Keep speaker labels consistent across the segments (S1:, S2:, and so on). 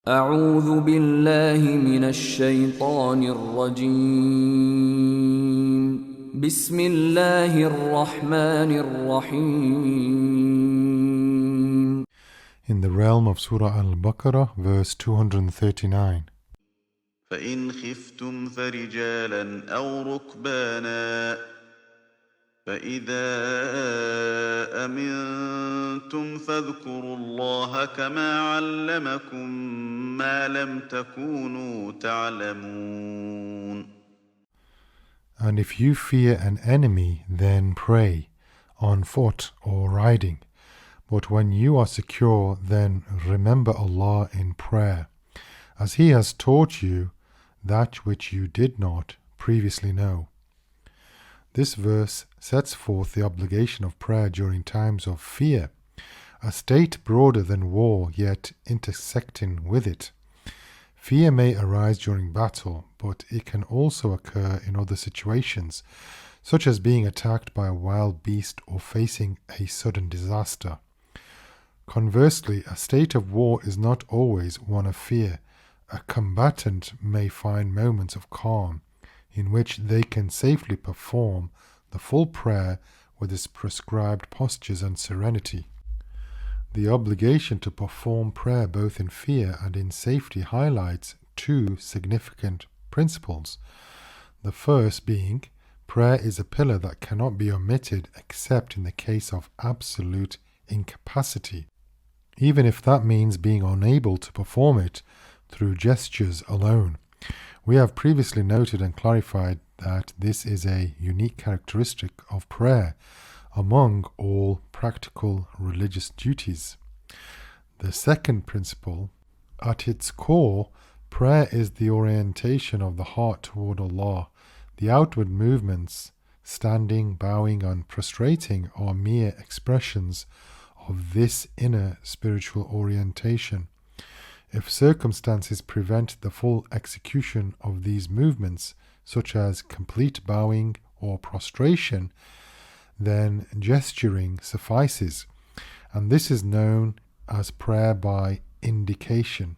S1: أعوذ بالله من الشيطان الرجيم بسم الله الرحمن الرحيم.
S2: In the realm of Surah Al-Baqarah, verse 239.
S3: فإن خفتم فرجالا أو ركبانا فإذا أمنتم فاذكروا الله كما علمكم ما لم تكونوا تعلمون.
S2: And if you fear an enemy, then pray, on foot or riding. But when you are secure, then remember Allah in prayer, as He has taught you that which you did not previously know. This verse sets forth the obligation of prayer during times of fear, a state broader than war, yet intersecting with it. Fear may arise during battle, but it can also occur in other situations, such as being attacked by a wild beast or facing a sudden disaster. Conversely, a state of war is not always one of fear. A combatant may find moments of calm, in which they can safely perform the full prayer with its prescribed postures and serenity. The obligation to perform prayer both in fear and in safety highlights two significant principles. The first being, prayer is a pillar that cannot be omitted except in the case of absolute incapacity, even if that means being unable to perform it through gestures alone. We have previously noted and clarified that this is a unique characteristic of prayer among all practical religious duties. The second principle, at its core, prayer is the orientation of the heart toward Allah. The outward movements, standing, bowing, and prostrating, are mere expressions of this inner spiritual orientation. If circumstances prevent the full execution of these movements, such as complete bowing or prostration, then gesturing suffices, and this is known as prayer by indication.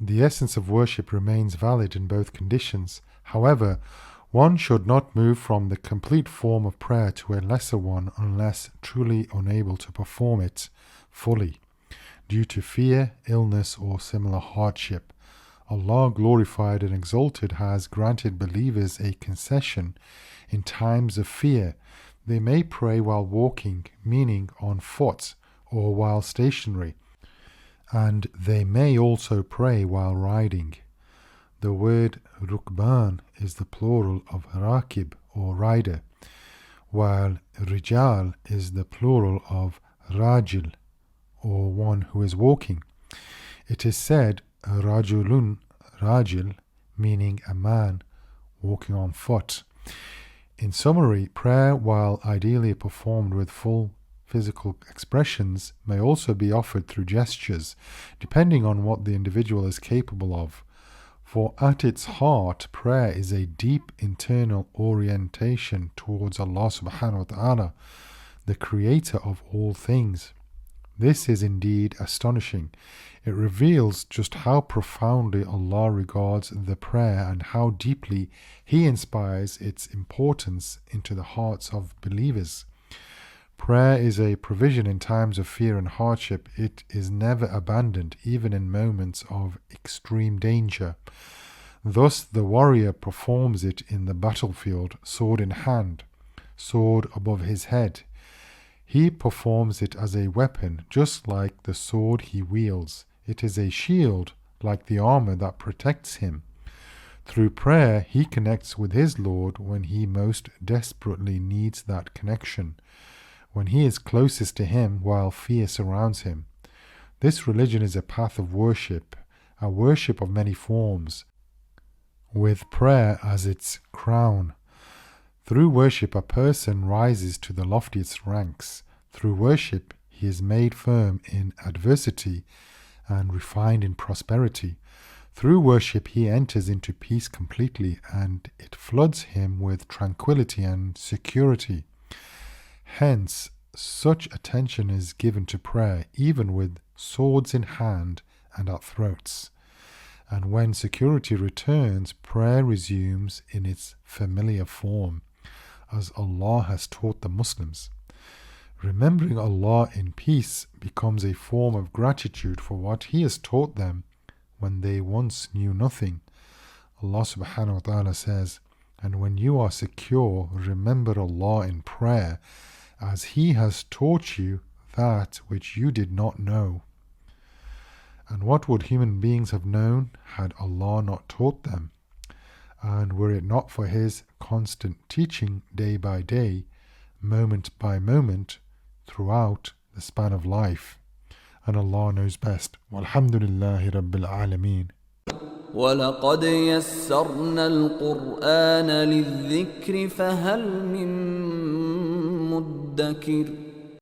S2: The essence of worship remains valid in both conditions. However, one should not move from the complete form of prayer to a lesser one unless truly unable to perform it fully, due to fear, illness, or similar hardship. Allah, glorified and exalted, has granted believers a concession in times of fear. They may pray while walking, meaning on foot, or while stationary, and they may also pray while riding. The word rukban is the plural of rakib, or rider, while rijal is the plural of rajil, or one who is walking. It is said rajulun, rajil, meaning a man walking on foot. In summary, prayer, while ideally performed with full physical expressions, may also be offered through gestures, depending on what the individual is capable of. For at its heart, prayer is a deep internal orientation towards Allah subhanahu wa ta'ala, the creator of all things. This is indeed astonishing. It reveals just how profoundly Allah regards the prayer and how deeply He inspires its importance into the hearts of believers. Prayer is a provision in times of fear and hardship. It is never abandoned, even in moments of extreme danger. Thus, the warrior performs it in the battlefield, sword in hand, sword above his head. He performs it as a weapon, just like the sword he wields. It is a shield, like the armor that protects him. Through prayer, he connects with his Lord when he most desperately needs that connection, when he is closest to Him while fear surrounds him. This religion is a path of worship, a worship of many forms, with prayer as its crown. Through worship, a person rises to the loftiest ranks. Through worship, he is made firm in adversity and refined in prosperity. Through worship, he enters into peace completely, and it floods him with tranquility and security. Hence, such attention is given to prayer, even with swords in hand and at throats. And when security returns, prayer resumes in its familiar form, as Allah has taught the Muslims. Remembering Allah in peace becomes a form of gratitude for what He has taught them when they once knew nothing. Allah subhanahu wa ta'ala says, "And when you are secure, remember Allah in prayer, as He has taught you that which you did not know." And what would human beings have known had Allah not taught them? And were it not for His constant teaching day by day, moment by moment, throughout the span of life. And Allah knows best. Walhamdulillahi Rabbil Alameen.
S1: وَلَقَدْ يَسَّرْنَا الْقُرْآنَ لِلذِّكْرِ فَهَلْ مِن مُّدَّكِرٍ